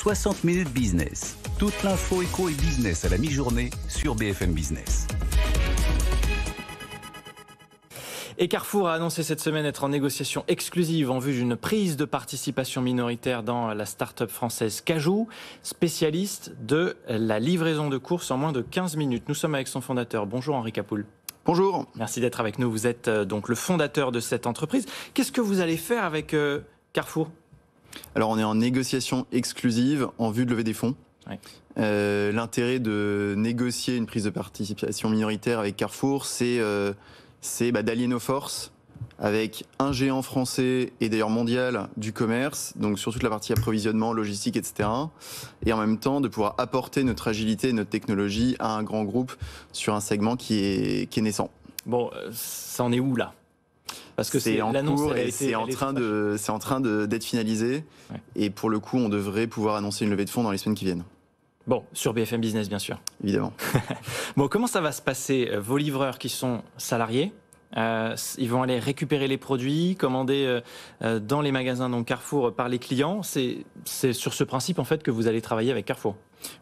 60 minutes business. Toute l'info éco et business à la mi-journée sur BFM Business. Et Carrefour a annoncé cette semaine être en négociation exclusive en vue d'une prise de participation minoritaire dans la start-up française Cajoo, spécialiste de la livraison de courses en moins de 15 minutes. Nous sommes avec son fondateur. Bonjour Henri Capoul. Bonjour. Merci d'être avec nous. Vous êtes donc le fondateur de cette entreprise. Qu'est-ce que vous allez faire avec Carrefour ? Alors on est en négociation exclusive en vue de lever des fonds. Ouais. L'intérêt de négocier une prise de participation minoritaire avec Carrefour, c'est d'allier nos forces avec un géant français et d'ailleurs mondial du commerce, donc sur toute la partie approvisionnement, logistique, etc. Et en même temps de pouvoir apporter notre agilité et notre technologie à un grand groupe sur un segment qui est naissant. Bon, ça en est où là ? Parce que c'est en cours et c'est en train d'être finalisé. Ouais. Et pour le coup, on devrait pouvoir annoncer une levée de fonds dans les semaines qui viennent. Bon, sur BFM Business, bien sûr. Évidemment. Bon, comment ça va se passer ? Vos livreurs qui sont salariés, ils vont aller récupérer les produits, commander dans les magasins donc Carrefour par les clients. C'est sur ce principe en fait que vous allez travailler avec Carrefour.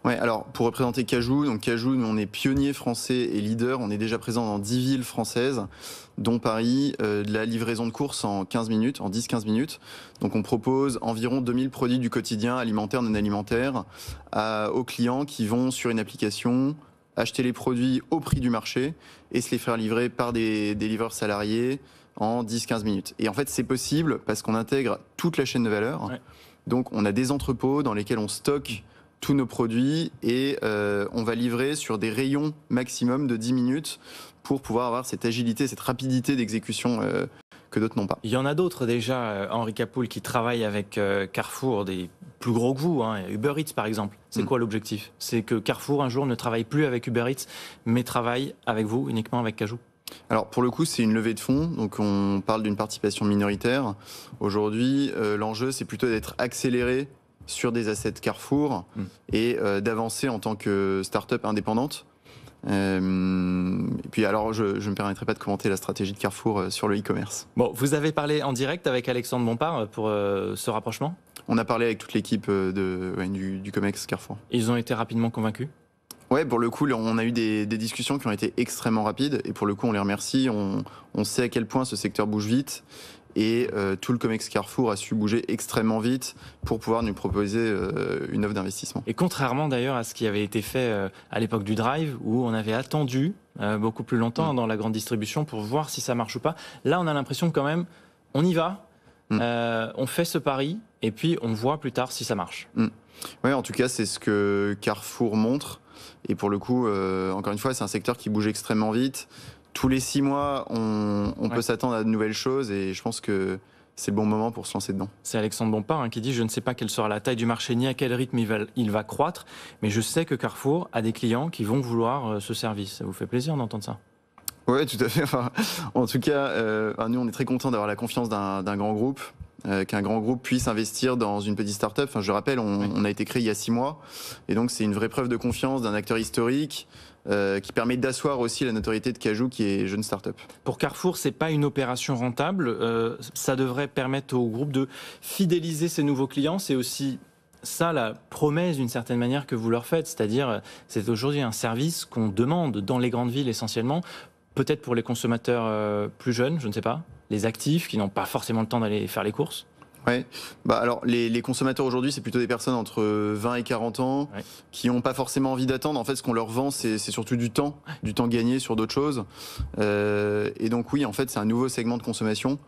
Ouais, alors pour représenter Cajoo, donc Cajoo, nous on est pionnier français et leader. On est déjà présent dans 10 villes françaises, dont Paris, de la livraison de courses en 15 minutes, en 10-15 minutes. Donc on propose environ 2000 produits du quotidien, alimentaires, non alimentaires, aux clients qui vont sur une application acheter les produits au prix du marché et se les faire livrer par des livreurs salariés en 10-15 minutes. Et en fait, c'est possible parce qu'on intègre toute la chaîne de valeur. Ouais. Donc, on a des entrepôts dans lesquels on stocke tous nos produits et on va livrer sur des rayons maximum de 10 minutes pour pouvoir avoir cette agilité, cette rapidité d'exécution que d'autres n'ont pas. Il y en a d'autres déjà, Henri Capoul, qui travaillent avec Carrefour, des plus gros que vous, hein, Uber Eats par exemple. C'est quoi l'objectif ? C'est que Carrefour un jour ne travaille plus avec Uber Eats, mais travaille avec vous, uniquement avec Cajoo ? Alors pour le coup, c'est une levée de fonds, donc on parle d'une participation minoritaire. Aujourd'hui, l'enjeu, c'est plutôt d'être accéléré sur des assets Carrefour et d'avancer en tant que start-up indépendante. Et puis alors, je ne me permettrai pas de commenter la stratégie de Carrefour sur le e-commerce. Bon, vous avez parlé en direct avec Alexandre Bompard pour ce rapprochement ? On a parlé avec toute l'équipe du COMEX Carrefour. Ils ont été rapidement convaincus ? Ouais, pour le coup, on a eu des discussions qui ont été extrêmement rapides et pour le coup, on les remercie. On sait à quel point ce secteur bouge vite. Et tout le COMEX Carrefour a su bouger extrêmement vite pour pouvoir nous proposer une offre d'investissement. Et contrairement d'ailleurs à ce qui avait été fait à l'époque du Drive, où on avait attendu beaucoup plus longtemps dans la grande distribution pour voir si ça marche ou pas, là on a l'impression que quand même, on y va, on fait ce pari, et puis on voit plus tard si ça marche. Oui, en tout cas, c'est ce que Carrefour montre. Et pour le coup, encore une fois, c'est un secteur qui bouge extrêmement vite. Tous les 6 mois, on peut s'attendre à de nouvelles choses et je pense que c'est le bon moment pour se lancer dedans. C'est Alexandre Bompard qui dit « Je ne sais pas quelle sera la taille du marché ni à quel rythme il va croître, mais je sais que Carrefour a des clients qui vont vouloir ce service. » Ça vous fait plaisir d'entendre ça ? Oui, tout à fait. Enfin, en tout cas, nous, on est très contents d'avoir la confiance d'un grand groupe. Qu'un grand groupe puisse investir dans une petite start-up. Enfin, je rappelle, on a été créé il y a 6 mois. Et donc, c'est une vraie preuve de confiance d'un acteur historique qui permet d'asseoir aussi la notoriété de Cajoo, qui est jeune start-up. Pour Carrefour, c'est pas une opération rentable. Ça devrait permettre au groupe de fidéliser ses nouveaux clients. C'est aussi ça la promesse d'une certaine manière que vous leur faites. C'est-à-dire, c'est aujourd'hui un service qu'on demande dans les grandes villes essentiellement. Peut-être pour les consommateurs plus jeunes, je ne sais pas, les actifs qui n'ont pas forcément le temps d'aller faire les courses. Ouais. Alors les consommateurs aujourd'hui, c'est plutôt des personnes entre 20 et 40 ans qui n'ont pas forcément envie d'attendre. En fait, ce qu'on leur vend, c'est surtout du temps gagné sur d'autres choses. Et donc oui, en fait, c'est un nouveau segment de consommation.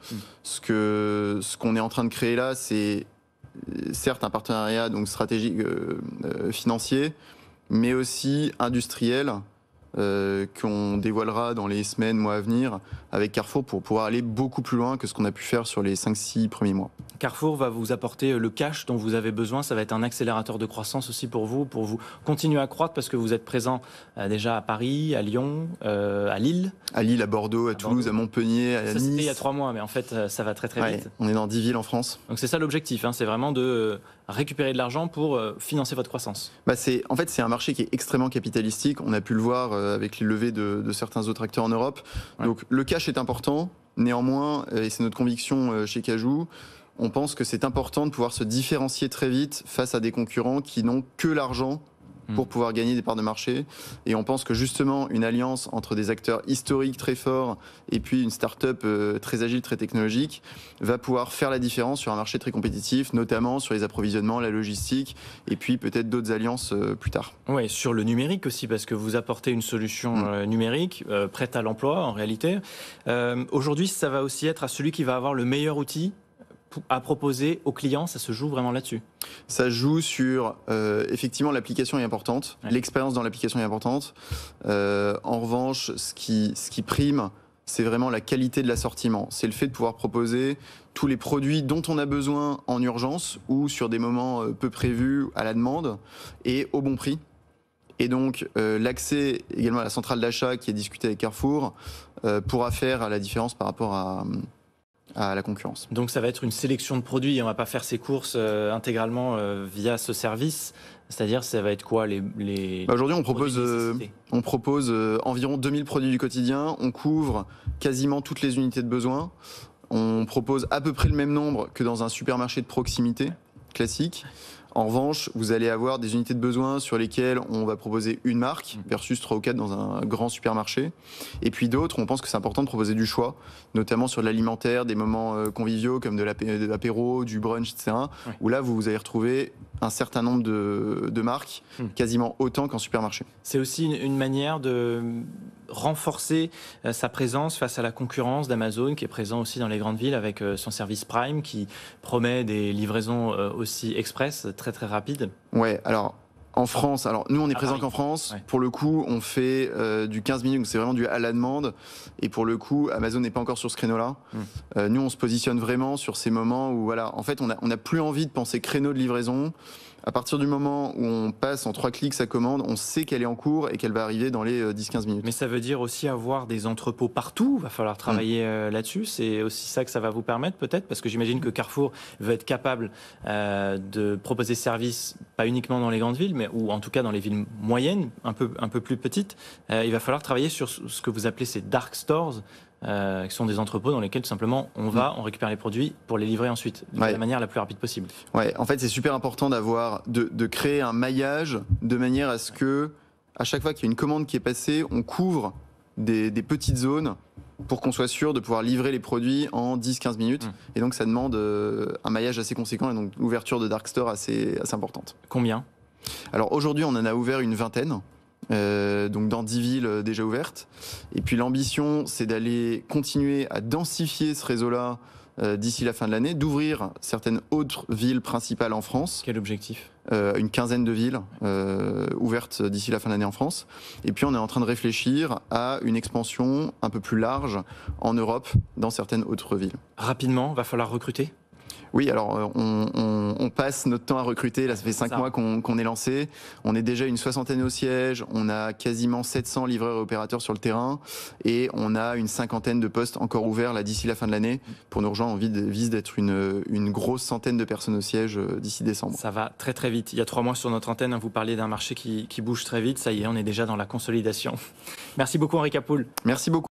Ce qu'on est en train de créer là, c'est certes un partenariat donc stratégique financier, mais aussi industriel. Qu'on dévoilera dans les semaines, mois à venir avec Carrefour pour pouvoir aller beaucoup plus loin que ce qu'on a pu faire sur les 5-6 premiers mois. Carrefour va vous apporter le cash dont vous avez besoin. Ça va être un accélérateur de croissance aussi pour vous continuer à croître parce que vous êtes présent déjà à Paris, à Lyon, à Lille. À Lille, à Bordeaux, à Toulouse, à Montpellier, à Nice. Ça c'était il y a 3 mois, mais en fait ça va très très vite. On est dans 10 villes en France. Donc c'est ça l'objectif, c'est vraiment de récupérer de l'argent pour financer votre croissance. En fait, c'est un marché qui est extrêmement capitalistique. On a pu le voir avec les levées de certains autres acteurs en Europe. Donc le cash est important. Néanmoins, et c'est notre conviction chez Cajoo, on pense que c'est important de pouvoir se différencier très vite face à des concurrents qui n'ont que l'argent pour pouvoir gagner des parts de marché. Et on pense que justement, une alliance entre des acteurs historiques très forts et puis une start-up très agile, très technologique, va pouvoir faire la différence sur un marché très compétitif, notamment sur les approvisionnements, la logistique, et puis peut-être d'autres alliances plus tard. Oui, sur le numérique aussi, parce que vous apportez une solution numérique prête à l'emploi en réalité. Aujourd'hui, ça va aussi être à celui qui va avoir le meilleur outil à proposer aux clients, ça se joue vraiment là-dessus. Ça joue sur, effectivement, l'application est importante, l'expérience dans l'application est importante. En revanche, ce qui prime, c'est vraiment la qualité de l'assortiment. C'est le fait de pouvoir proposer tous les produits dont on a besoin en urgence ou sur des moments peu prévus à la demande et au bon prix. Et donc, l'accès également à la centrale d'achat qui est discutée avec Carrefour pourra faire la différence par rapport à la concurrence. Donc ça va être une sélection de produits et on ne va pas faire ses courses intégralement via ce service. C'est-à-dire, ça va être quoi Aujourd'hui, on propose environ 2000 produits du quotidien. On couvre quasiment toutes les unités de besoin. On propose à peu près le même nombre que dans un supermarché de proximité classique. En revanche, vous allez avoir des unités de besoin sur lesquelles on va proposer une marque versus 3 ou 4 dans un grand supermarché. Et puis d'autres, on pense que c'est important de proposer du choix, notamment sur de l'alimentaire, des moments conviviaux comme de l'apéro, du brunch, etc. Où là, vous allez retrouver un certain nombre de marques, quasiment autant qu'en supermarché. C'est aussi une manière de renforcer sa présence face à la concurrence d'Amazon qui est présent aussi dans les grandes villes avec son service Prime qui promet des livraisons aussi express très très rapides. Ouais, alors en France, alors nous on est présent qu'en France, pour le coup on fait du 15 minutes, donc c'est vraiment du à la demande, et pour le coup Amazon n'est pas encore sur ce créneau-là. Nous on se positionne vraiment sur ces moments où voilà, en fait on n'a plus envie de penser créneau de livraison. À partir du moment où on passe en 3 clics sa commande, on sait qu'elle est en cours et qu'elle va arriver dans les 10-15 minutes. Mais ça veut dire aussi avoir des entrepôts partout, il va falloir travailler là-dessus. C'est aussi ça que ça va vous permettre peut-être, parce que j'imagine que Carrefour va être capable de proposer ce service, pas uniquement dans les grandes villes, mais ou en tout cas dans les villes moyennes, un peu plus petites. Il va falloir travailler sur ce que vous appelez ces dark stores, qui sont des entrepôts dans lesquels tout simplement on récupère les produits pour les livrer ensuite de la manière la plus rapide possible. Ouais, en fait c'est super important de créer un maillage de manière à ce que à chaque fois qu'il y a une commande qui est passée, on couvre des petites zones pour qu'on soit sûr de pouvoir livrer les produits en 10-15 minutes. Et donc ça demande un maillage assez conséquent et donc l'ouverture de dark store assez importante. Combien ? Alors aujourd'hui on en a ouvert une vingtaine. Donc dans 10 villes déjà ouvertes. Et puis l'ambition, c'est d'aller continuer à densifier ce réseau-là d'ici la fin de l'année, d'ouvrir certaines autres villes principales en France. Quel objectif ? Une quinzaine de villes ouvertes d'ici la fin de l'année en France. Et puis on est en train de réfléchir à une expansion un peu plus large en Europe, dans certaines autres villes. Rapidement, va falloir recruter ? Oui, alors on passe notre temps à recruter. Là, ça fait 5 mois qu'on est lancé. On est déjà une 60aine au siège. On a quasiment 700 livreurs et opérateurs sur le terrain. Et on a une 50aine de postes encore ouverts là d'ici la fin de l'année. Pour nous rejoindre, on vise d'être une grosse centaine de personnes au siège d'ici décembre. Ça va très très vite. Il y a 3 mois sur notre antenne, vous parliez d'un marché qui bouge très vite. Ça y est, on est déjà dans la consolidation. Merci beaucoup Henri Capoul. Merci beaucoup.